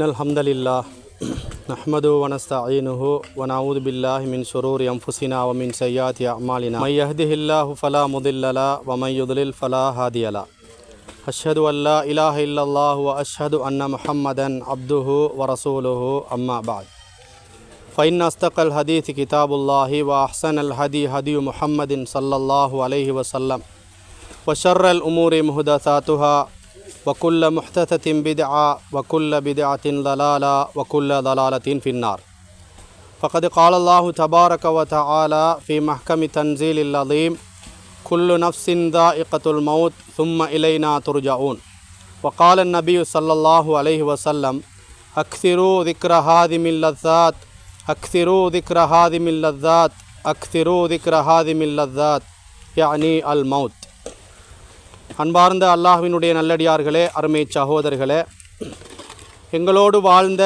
Alhamdulillah nahmaduhu wa nasta'inuhu wa na'udhu billahi min shururi anfusina wa min sayyiati a'malina may yahdihillahu fala mudilla lahu wa may yudlil fala hadiya lahu ashhadu an la ilaha illallah wa ashhadu anna muhammadan abduhu wa rasuluhu amma ba'd fa inna astaqal hadithi kitabullahi wa ahsanal hadi hadi muhammadin sallallahu alayhi wa sallam wa sharral umuri muhdathatuha وكل محدثة بدعة وكل بدعة ضلالة وكل ضلالة في النار فقد قال الله تبارك وتعالى في محكم تنزيل العظيم كل نفس ذائقة الموت ثم إلينا ترجعون وقال النبي صلى الله عليه وسلم أكثروا ذكر هادم اللذات أكثروا ذكر هادم اللذات أكثروا ذكر هادم اللذات يعني الموت. அன்பார்ந்த அல்லாஹ்வினுடைய நல்லடியார்களே, அருமை சகோதரர்களே, எங்களோடு வாழ்ந்த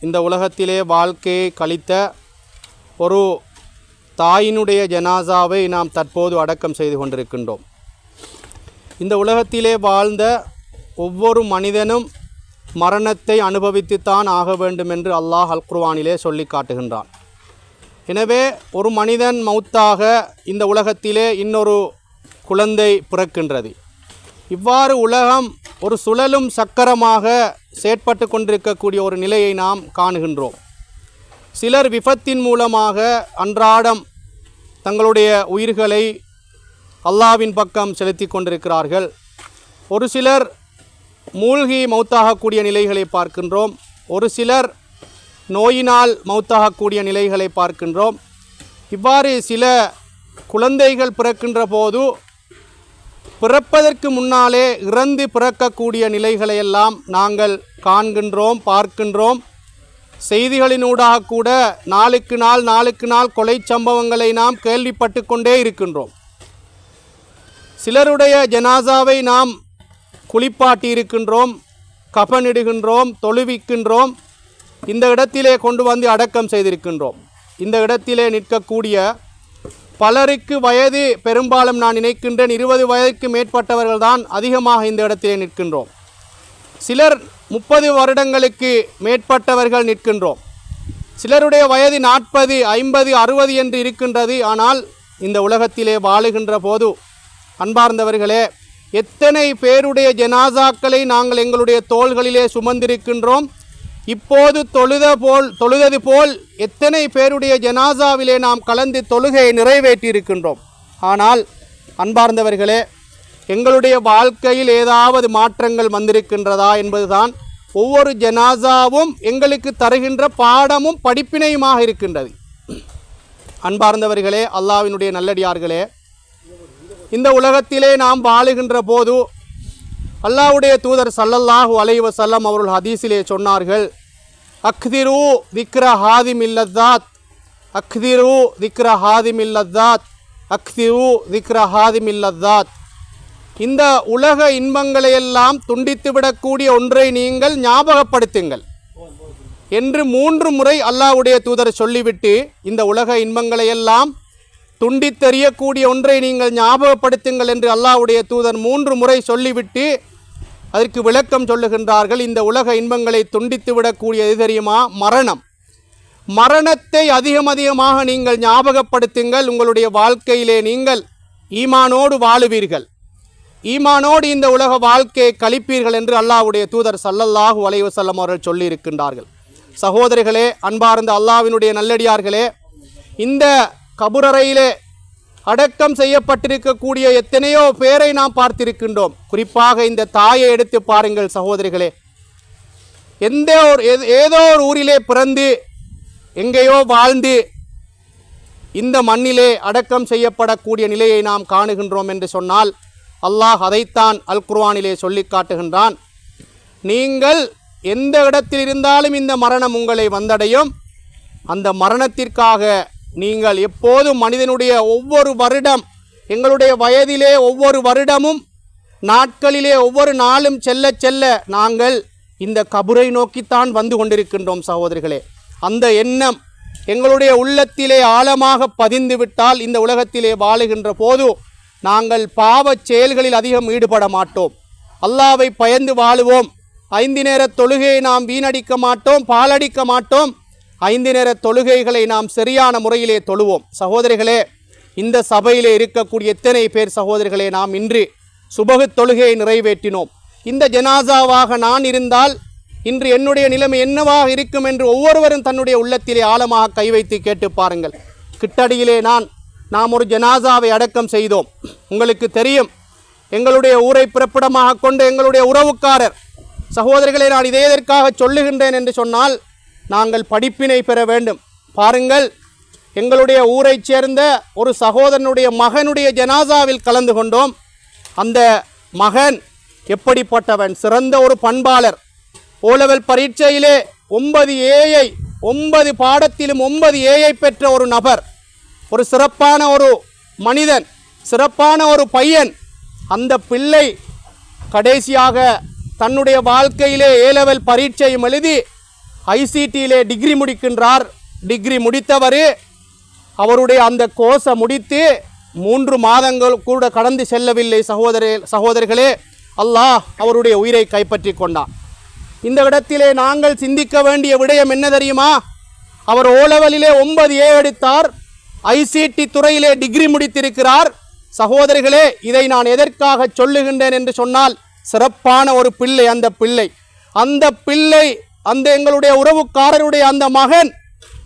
இந்த உலகத்திலே வாழ்க்கையை கழித்த ஒரு தாயினுடைய ஜனாசாவை நாம் தற்போது அடக்கம் செய்து கொண்டிருக்கின்றோம். இந்த உலகத்திலே வாழ்ந்த ஒவ்வொரு மனிதனும் மரணத்தை அனுபவித்துத்தான் ஆக வேண்டும் என்று அல்லாஹ் அல் குர்ஆனிலே சொல்லி காட்டுகின்றான். எனவே ஒரு மனிதன் மௌத்தாக இந்த உலகத்திலே இன்னொரு குழந்தை பிறக்கின்றது. இவ்வாறு உலகம் ஒரு சுழலும் சக்கரமாக செயற்பட்டு கொண்டிருக்கக்கூடிய ஒரு நிலையை நாம் காணுகின்றோம். சிலர் விபத்தின் மூலமாக அன்றாடம் தங்களுடைய உயிர்களை அல்லாஹ்வின் பக்கம் செலுத்தி கொண்டிருக்கிறார்கள். ஒரு சிலர் மூழ்கி மௌத்தாகக்கூடிய நிலைகளை பார்க்கின்றோம். ஒரு சிலர் நோயினால் மௌத்தாகக்கூடிய நிலைகளை பார்க்கின்றோம். இவ்வாறு சில குழந்தைகள் பிறக்கின்ற போது பிறப்பதற்கு முன்னாலே இறந்து பிறக்கக்கூடிய நிலைகளையெல்லாம் நாங்கள் காண்கின்றோம், பார்க்கின்றோம். செய்திகளினூடாக கூட நாளுக்கு நாள் கொலை சம்பவங்களை நாம் கேள்விப்பட்டு கொண்டே இருக்கின்றோம். சிலருடைய ஜனாசாவை நாம் குளிப்பாட்டி இருக்கின்றோம், கஃனிடுகின்றோம், தொழுவிக்கின்றோம், இந்த இடத்திலே கொண்டு வந்து அடக்கம் செய்திருக்கின்றோம். இந்த இடத்திலே நிற்கக்கூடிய பலருக்கு வயது பெரும்பாலும் நான் நினைக்கின்றேன் 20 வயதுக்கு மேற்பட்டவர்கள் தான் அதிகமாக இந்த இடத்திலே நிற்கின்றோம். சிலர் 30 வருடங்களுக்கு மேற்பட்டவர்கள் நிற்கின்றோம். சிலருடைய வயது 40, 50, 60 என்று இருக்கின்றது. ஆனால் இந்த உலகத்திலே வாழுகின்ற போது அன்பார்ந்தவர்களே, எத்தனை பேருடைய ஜனாசாக்களை நாங்கள் எங்களுடைய தோள்களிலே சுமந்திருக்கின்றோம். இப்போது தொழுதது போல் எத்தனை பேருடைய ஜனாசாவிலே நாம் கலந்து தொழுகையை நிறைவேற்றி இருக்கின்றோம். ஆனால் அன்பார்ந்தவர்களே, எங்களுடைய வாழ்க்கையில் ஏதாவது மாற்றங்கள் வந்திருக்கின்றதா என்பதுதான் ஒவ்வொரு ஜனாசாவும் எங்களுக்கு தருகின்ற பாடமும் படிப்பினையுமாக இருக்கின்றது. அன்பார்ந்தவர்களே, அல்லாஹ்வினுடைய நல்லடியார்களே, இந்த உலகத்திலே நாம் வாழுகின்ற போது அல்லாஹ்வுடைய தூதர் ஸல்லல்லாஹு அலைஹி வஸல்லம் அவர்கள் ஹதீஸிலே சொன்னார்கள், அக்திரு திக்ர ஹாதிமில் லذات அக்திரு திக்ர ஹாதிமில் லذات அக்திரு திக்ர ஹாதிமில் லذات. இந்த உலக இன்பங்களையெல்லாம் துண்டித்துவிடக்கூடிய ஒன்றை நீங்கள் ஞாபகப்படுத்துங்கள் என்று 3 முறை அல்லாஹ்வுடைய தூதர் சொல்லிவிட்டு, இந்த உலக இன்பங்களையெல்லாம் துண்டித்தெறியக்கூடிய ஒன்றை நீங்கள் ஞாபகப்படுத்துங்கள் என்று அல்லாஹ்வுடைய தூதர் 3 முறை சொல்லிவிட்டு அதற்கு விளக்கம் சொல்லுகின்றார்கள். இந்த உலக இன்பங்களை துண்டித்து விடக்கூடிய எது தெரியுமா? மரணம். மரணத்தை அதிகமாக நீங்கள் ஞாபகப்படுத்துங்கள். உங்களுடைய வாழ்க்கையிலே நீங்கள் ஈமானோடு வாழுவீர்கள், ஈமானோடு இந்த உலக வாழ்க்கையை கழிப்பீர்கள் என்று அல்லாஹ்வுடைய தூதர் ஸல்லல்லாஹு அலைஹி வஸல்லம் அவர்கள் சொல்லி இருக்கின்றார்கள். சகோதரர்களே, அன்பார்ந்த அல்லாஹ்வினுடைய நல்லடியார்களே, இந்த கபுரறையிலே அடக்கம் செய்யப்பட்டிருக்கக்கூடிய எத்தனையோ பேரை நாம் பார்த்திருக்கின்றோம். குறிப்பாக இந்த தாயை எடுத்து பாருங்கள் சகோதரிகளே. ஏதோ ஒரு ஊரிலே பிறந்து எங்கேயோ வாழ்ந்து இந்த மண்ணிலே அடக்கம் செய்யப்படக்கூடிய நிலையை நாம் காணுகின்றோம் என்று சொன்னால் அல்லாஹ் அதைத்தான் அல் குர்ஆனிலே சொல்லி காட்டுகின்றான். நீங்கள் எந்த இடத்தில் இருந்தாலும் இந்த மரணம் உங்களை வந்தடையும். அந்த மரணத்திற்காக நீங்கள் எப்போதும் மனிதனுடைய ஒவ்வொரு வருடம், எங்களுடைய வயதிலே ஒவ்வொரு வருடமும் நாட்களிலே ஒவ்வொரு நாளும் செல்ல செல்ல நாங்கள் இந்த கபரை நோக்கித்தான் வந்து கொண்டிருக்கின்றோம் சகோதரிகளே. அந்த எண்ணம் எங்களுடைய உள்ளத்திலே ஆழமாக பதிந்து விட்டால் இந்த உலகத்திலே வாழுகின்ற போது நாங்கள் பாவச் செயல்களில் அதிகம் ஈடுபட மாட்டோம். அல்லாஹ்வை பயந்து வாழுவோம். 5 நேர தொழுகையை நாம் வீணடிக்க மாட்டோம், பாலடிக்க மாட்டோம். 5 நேர தொழுகைகளை நாம் சரியான முறையிலே தொழுவோம். சகோதரிகளே, இந்த சபையிலே இருக்கக்கூடிய எத்தனை பேர் சகோதரிகளே நாம் இன்று சுபகு தொழுகையை நிறைவேற்றினோம்? இந்த ஜனாசாவாக நான் இருந்தால் இன்று என்னுடைய நிலைமை என்னவாக இருக்கும் என்று ஒவ்வொருவரும் தன்னுடைய உள்ளத்திலே ஆழமாக கை வைத்து கேட்டு பாருங்கள். கிட்டடியிலே நாம் ஒரு ஜனாசாவை அடக்கம் செய்தோம். உங்களுக்கு தெரியும், எங்களுடைய ஊரை பிறப்பிடமாக கொண்டு எங்களுடைய உறவுக்காரர். சகோதரிகளை, நான் இதை எதற்காக சொல்லுகின்றேன் என்று சொன்னால், நாங்கள் படிப்பினை பெற வேண்டும். பாருங்கள், எங்களுடைய ஊரைச் சேர்ந்த ஒரு சகோதரனுடைய மகனுடைய ஜனாசாவில் கலந்து கொண்டோம். அந்த மகன் எப்படிப்பட்டவன்? சிறந்த ஒரு பண்பாளர். ஓலெவல் பரீட்சையிலே 9 பாடத்திலும் 9 ஏயை பெற்ற ஒரு நபர், ஒரு சிறப்பான ஒரு மனிதன், சிறப்பான ஒரு பையன். அந்த பிள்ளை கடைசியாக தன்னுடைய வாழ்க்கையிலே ஏலெவல் பரீட்சையும் எழுதி ஐசிடியிலே டிகிரி முடிக்கின்றார். டிகிரி முடித்தவர் அவருடைய அந்த கோர்ஸை முடித்து 3 மாதங்கள் கூட கடந்து செல்லவில்லை. சகோதரர்களே, அல்லாஹ் அவருடைய உயிரை கைப்பற்றி கொண்டான். இந்த இடத்திலே நாங்கள் சிந்திக்க வேண்டிய விடயம் என்ன தெரியுமா? அவர் ஓலெவலிலே 9 ஏ எடுத்தார், ஐசிடி துறையிலே டிகிரி முடித்திருக்கிறார். சகோதரிகளே, இதை நான் எதற்காக சொல்லுகின்றேன் என்று சொன்னால், சிறப்பான ஒரு பிள்ளை. அந்த பிள்ளை அந்த எங்களுடைய உறவுக்காரருடைய அந்த மகன்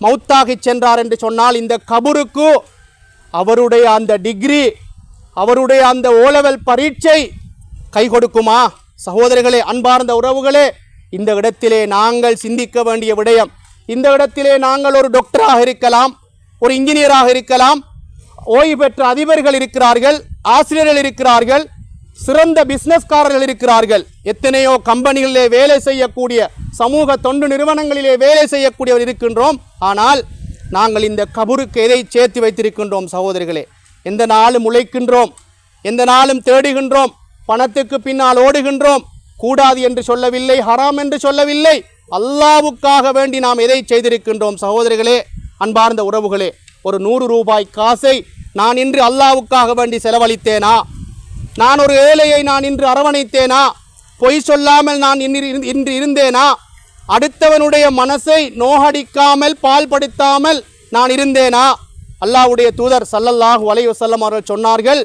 மௌத்தாகி சென்றார் என்று சொன்னால், இந்த கபருக்கு அவருடைய அந்த டிகிரி, அவருடைய அந்த ஓலெவல் பரீட்சை கை கொடுக்குமா? சகோதரிகளே, அன்பார்ந்த உறவுகளே, இந்த இடத்திலே நாங்கள் சிந்திக்க வேண்டிய விடயம். இந்த இடத்திலே நாங்கள் ஒரு டாக்டராக இருக்கலாம், ஒரு இன்ஜினியராக இருக்கலாம், ஓய்வு பெற்ற அதிபர்கள் இருக்கிறார்கள், ஆசிரியர்கள் இருக்கிறார்கள், சிறந்த பிஸ்னஸ்காரர்கள் இருக்கிறார்கள், எத்தனையோ கம்பெனிகளிலே வேலை செய்யக்கூடிய, சமூக தொண்டு நிறுவனங்களிலே வேலை செய்யக்கூடியவர் இருக்கின்றோம். ஆனால் நாங்கள் இந்த கபருக்கு எதை சேர்த்து வைத்திருக்கின்றோம்? சகோதரிகளே, எந்த நாளும் உழைக்கின்றோம், எந்த நாளும் தேடுகின்றோம், பணத்துக்கு பின்னால் ஓடுகின்றோம். கூடாது என்று சொல்லவில்லை, ஹராம் என்று சொல்லவில்லை, அல்லாஹ்வுக்காக வேண்டி நாம் எதை செய்திருக்கின்றோம்? சகோதரிகளே, அன்பார்ந்த உறவுகளே, ஒரு 100 ரூபாய் காசை நான் இன்று அல்லாஹ்வுக்காக வேண்டி செலவழித்தேனா? நான் ஒரு ஏழையை நான் இன்று அரவணைத்தேனா? பொய் சொல்லாமல் நான் இன்று இருந்தேனா? அடுத்தவனுடைய மனசை நோகடிக்காமல் பால்படுத்தாமல் நான் இருந்தேனா? அல்லாஹ்வுடைய தூதர் ஸல்லல்லாஹு அலைஹி வஸல்லம் அவர்கள் சொன்னார்கள்,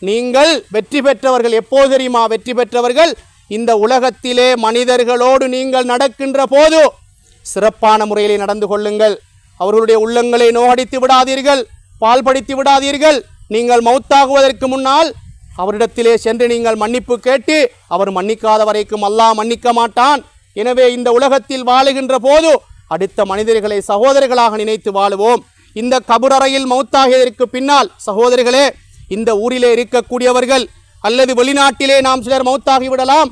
நீங்கள் வெற்றி பெற்றவர்கள். எப்போது தெரியுமா வெற்றி பெற்றவர்கள்? இந்த உலகத்திலே மனிதர்களோடு நீங்கள் நடக்கின்ற போது சிறப்பான முறையிலே நடந்து கொள்ளுங்கள். அவர்களுடைய உள்ளங்களை நோகடித்து விடாதீர்கள், பால்படுத்தி விடாதீர்கள். நீங்கள் மௌத்தாகுவதற்கு முன்னால் அவரிடத்திலே சென்று நீங்கள் மன்னிப்பு கேட்டு, அவர் மன்னிக்காத வரைக்கும் அல்லாஹ் மன்னிக்க மாட்டான். எனவே இந்த உலகத்தில் வாழுகின்ற போது அடுத்த மனிதர்களை சகோதரர்களாக நினைத்து வாழுவோம். இந்த கபுரறையில் மௌத்தாகியதற்கு பின்னால் சகோதரிகளே, இந்த ஊரிலே இருக்கக்கூடியவர்கள் அல்லது வெளிநாட்டிலே நாம் சிலர் மௌத்தாகிவிடலாம்.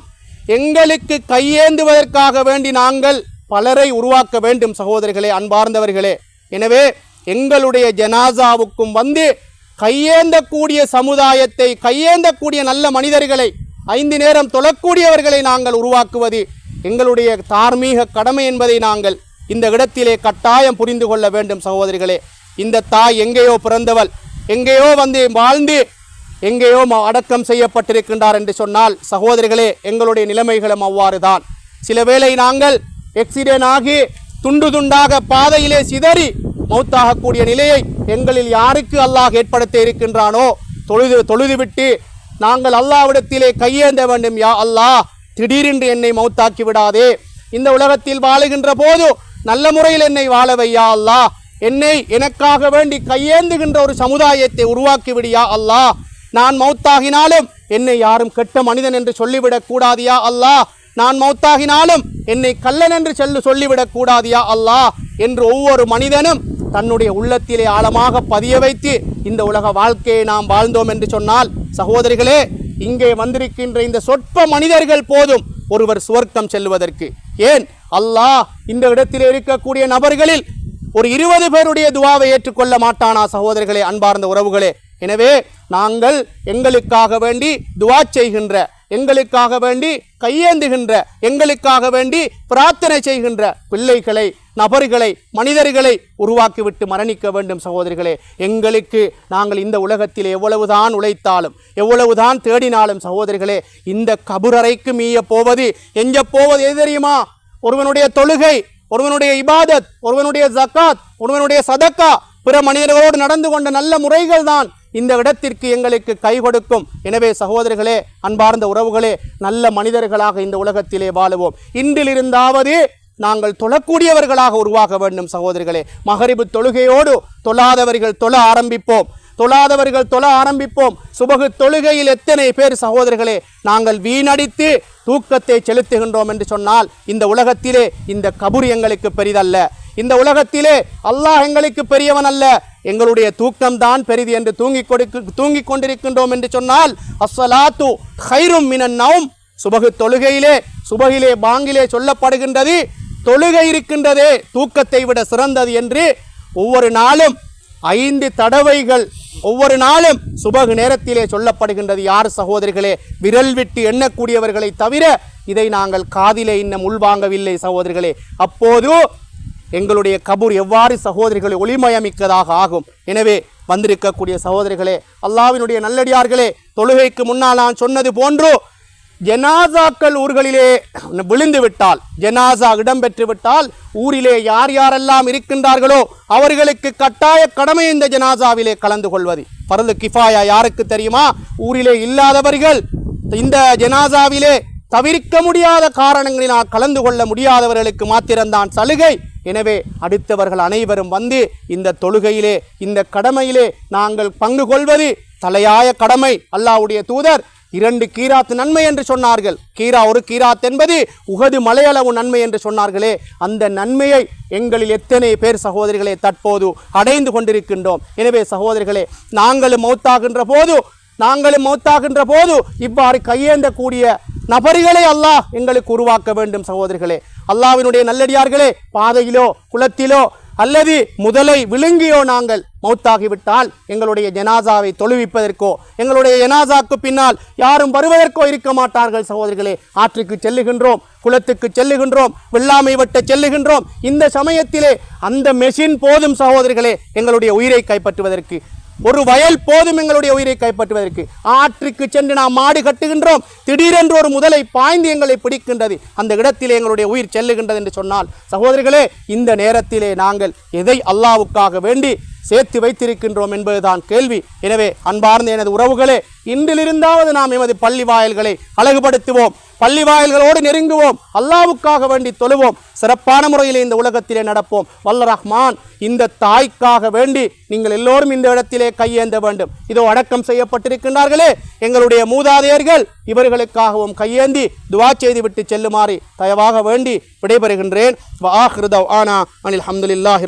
எங்களுக்கு கையேந்துவதற்காக வேண்டி நாங்கள் பலரை உருவாக்க வேண்டும். சகோதரிகளே, அன்பார்ந்தவர்களே, எனவே எங்களுடைய ஜனாசாவுக்கும் வந்து கையேந்தக்கூடிய சமுதாயத்தை, கையேந்தக்கூடிய நல்ல மனிதர்களை, 5 நேரம் தொழக்கூடியவர்களை நாங்கள் உருவாக்குவது எங்களுடைய தார்மீக கடமை என்பதை நாங்கள் இந்த இடத்திலே கட்டாயம் புரிந்து கொள்ள வேண்டும். சகோதரிகளே, இந்த தாய் எங்கேயோ பிறந்தவள், எங்கேயோ வந்து வாழ்ந்து எங்கேயோ அடக்கம் செய்யப்பட்டிருக்கின்றார் என்று சொன்னால், சகோதரிகளே, எங்களுடைய நிலைமைகளும் அவ்வாறு தான். சில வேளை நாங்கள் எக்ஸிடென்ட் ஆகி துண்டு துண்டாக பாதையிலே சிதறி மௌத்தாகக்கூடிய நிலையை எங்களில் யாருக்கு அல்லாஹ் ஏற்படுத்த இருக்கின்றானோ தொழுதுவிட்டு நாங்கள் அல்லாஹ்விடத்திலே கையேந்த வேண்டும். யா அல்லாஹ், திடீரென்று என்னை மௌத்தாக்கி விடாதே, இந்த உலகத்தில் வாழுகின்ற போது நல்ல முறையில் என்னை வாழ வையா அல்லாஹ், என்னை எனக்காக வேண்டி கையேந்துகின்ற ஒரு சமுதாயத்தை உருவாக்கி விடியா அல்லாஹ், நான் மௌத்தாகினாலும் என்னை யாரும் கெட்ட மனிதன் என்று சொல்லிவிடக் கூடாதியா அல்லாஹ், நான் மௌத்தாகினாலும் என்னை கள்ளன் என்று சொல்லிவிடக் கூடாதியா அல்லாஹ் என்று ஒவ்வொரு மனிதனும் தன்னுடைய உள்ளத்திலே ஆழமாக பதிய வைத்து இந்த உலக வாழ்க்கையை நாம் வாழ்ந்தோம் என்று சொன்னால், சகோதரிகளே, இங்கே வந்திருக்கின்ற இந்த சொற்ப மனிதர்கள் போதும் ஒருவர் சுவர்க்கம் செல்வதற்கு. ஏன் அல்லாஹ் இந்த இடத்திலே இருக்கக்கூடிய நபர்களில் ஒரு 20 பேருடைய துவாவை ஏற்றுக்கொள்ள மாட்டானா? சகோதரிகளே, அன்பார்ந்த உறவுகளே, எனவே நாங்கள் எங்களுக்காக வேண்டி துவா செய்கின்ற, எங்களுக்காக வேண்டி கையேந்துகின்ற, எங்களுக்காக வேண்டி பிரார்த்தனை செய்கின்ற பிள்ளைகளை, நபர்களை, மனிதர்களை உருவாக்கிவிட்டு மரணிக்க வேண்டும். சகோதரிகளே, எங்களுக்கு நாங்கள் இந்த உலகத்தில் எவ்வளவுதான் உழைத்தாலும், எவ்வளவுதான் தேடினாலும் சகோதரிகளே, இந்த கபுரறைக்கு மீய போவது, எஞ்ச போவது எது தெரியுமா? ஒருவனுடைய தொழுகை, ஒருவனுடைய இபாதத், ஒருவனுடைய ஜக்காத், ஒருவனுடைய சதக்கா, பிற மனிதர்களோடு நடந்து கொண்ட நல்ல முறைகள் தான் இந்த இடத்திற்கு எங்களுக்கு கை கொடுக்கும். எனவே சகோதரர்களே, அன்பார்ந்த உறவுகளே, நல்ல மனிதர்களாக இந்த உலகத்திலே வாழுவோம். இன்றிலிருந்தாவது நாங்கள் தொழக்கூடியவர்களாக உருவாக வேண்டும். சகோதரிகளே, மகரிபு தொழுகையோடு தொழாதவர்கள் தொழ ஆரம்பிப்போம். சுபகு தொழுகையில் எத்தனை பேர் சகோதரர்களே நாங்கள் வீணடித்து தூக்கத்தை செலுத்துகின்றோம் என்று சொன்னால், இந்த உலகத்திலே இந்த கபூர் எங்களுக்கு பெரிதல்ல, இந்த உலகத்திலே அல்லாஹ் எங்களுக்கு பெரியவன் அல்ல, எங்களுடைய தூக்கம்தான் பெரிது என்று தூங்கிக் கொண்டிருக்கின்றோம் என்று சொன்னால், அஸ்ஸலாத்து கைரும் மினன் நௌம், சுபகு சுபகிலே பாங்கிலே சொல்லப்படுகின்றது, தொழுகை இருக்கின்றதே தூக்கத்தை விட சிறந்தது என்று ஒவ்வொரு நாளும் 5 தடவைகள் ஒவ்வொரு நாளும் சுபகு நேரத்திலே சொல்லப்படுகின்றது. யார் சகோதரிகளே? விரல் விட்டு எண்ணக்கூடியவர்களை தவிர இதை நாங்கள் காதிலே இன்னும் உள்வாங்கவில்லை சகோதரிகளே. அப்போது எங்களுடைய கபூர் எவ்வாறு சகோதரிகளை ஒளிமயமிக்கதாக ஆகும்? எனவே வந்திருக்கக்கூடிய சகோதரிகளே, அல்லாஹ்வினுடைய நல்லடியார்களே, தொழுகைக்கு முன்னால் நான் சொன்னது போன்று ஜனாசாக்கள் ஊர்களிலே விழுந்து விட்டால், ஜனாசா இடம்பெற்று விட்டால், ஊரிலே யார் யாரெல்லாம் இருக்கின்றார்களோ அவர்களுக்கு கட்டாய கடமை இந்த ஜனாசாவிலே கலந்து கொள்வது. ஃபர்து கிஃபாயா யாருக்கு தெரியுமா? ஊரிலே இல்லாதவர்கள் இந்த ஜனாசாவிலே தவிர்க்க முடியாத காரணங்களினால் கலந்து கொள்ள முடியாதவர்களுக்கு மாத்திரம்தான் சலுகை. எனவே அடுத்தவர்கள் அனைவரும் வந்து இந்த தொழுகையிலே, இந்த கடமையிலே நாங்கள் பங்கு கொள்வது தலையாய கடமை. அல்லாஹ்வுடைய தூதர் 2 கீராத் நன்மை என்று சொன்னார்கள். ஒரு கீராத் என்பது உகது மலையளவு நன்மை என்று சொன்னார்களே, அந்த நன்மையை எங்களில் எத்தனை பேர் சகோதரிகளே தற்போது அடைந்து கொண்டிருக்கின்றோம்? எனவே சகோதரிகளே, நாங்களும் மௌத்தாகின்ற போது இவ்வாறு கையேந்தக்கூடிய நபர்களை அல்லாஹ் எங்களுக்கு உருவாக்க வேண்டும். சகோதரிகளே, அல்லாஹ்வினுடைய நல்லடியார்களே, பாதையிலோ குளத்திலோ அல்லது முதலை விழுங்கியோ நாங்கள் மௌத்தாகிவிட்டால் எங்களுடைய ஜனாசாவை தொழுவிப்பதற்கோ, எங்களுடைய ஜனாசாக்கு பின்னால் யாரும் வருவதற்கோ இருக்க மாட்டார்கள். சகோதரிகளே, ஆற்றுக்கு செல்லுகின்றோம், குளத்துக்கு செல்லுகின்றோம், வெள்ளாமை வெட்ட செல்லுகின்றோம். இந்த சமயத்திலே அந்த மெஷின் போதும் சகோதரிகளே எங்களுடைய உயிரை கைப்பற்றுவதற்கு, ஒரு வயல் போதும் எங்களுடைய உயிரை கைப்பற்றுவதற்கு. ஆற்றுக்கு சென்று நாம் மாடு கட்டுகின்றோம், திடீரென்று ஒரு முதலை பாய்ந்து எங்களை பிடிக்கின்றது, அந்த இடத்திலே எங்களுடைய உயிர் செல்லுகின்றது என்று சொன்னால் சகோதரிகளே, இந்த நேரத்திலே நாங்கள் எதை அல்லாஹ்வுக்காக வேண்டி சேர்த்து வைத்திருக்கின்றோம் என்பதுதான் கேள்வி. எனவே அன்பார்ந்த எனது உறவுகளே, இன்றிலிருந்தாவது நாம் எமது பள்ளி வாயில்களை அழகுபடுத்துவோம், பள்ளி வாயில்களோடு நெருங்குவோம், அல்லாஹ்வுக்காக வேண்டி தொழுவோம், சிறப்பான முறையில் இந்த உலகத்திலே நடப்போம். வல்ல ரஹ்மான் இந்த தாய்க்காக வேண்டி நீங்கள் எல்லோரும் இந்த இடத்திலே கையேந்த வேண்டும். இதோ அடக்கம் செய்யப்பட்டிருக்கின்றார்களே எங்களுடைய மூதாதையர்கள், இவர்களுக்காகவும் கையேந்தி துஆ செய்து விட்டு செல்லுமாறு தயவாக வேண்டி விடைபெறுகின்றேன். வஆகிரு தஅவானா அனில் ஹம்துலில்லாஹி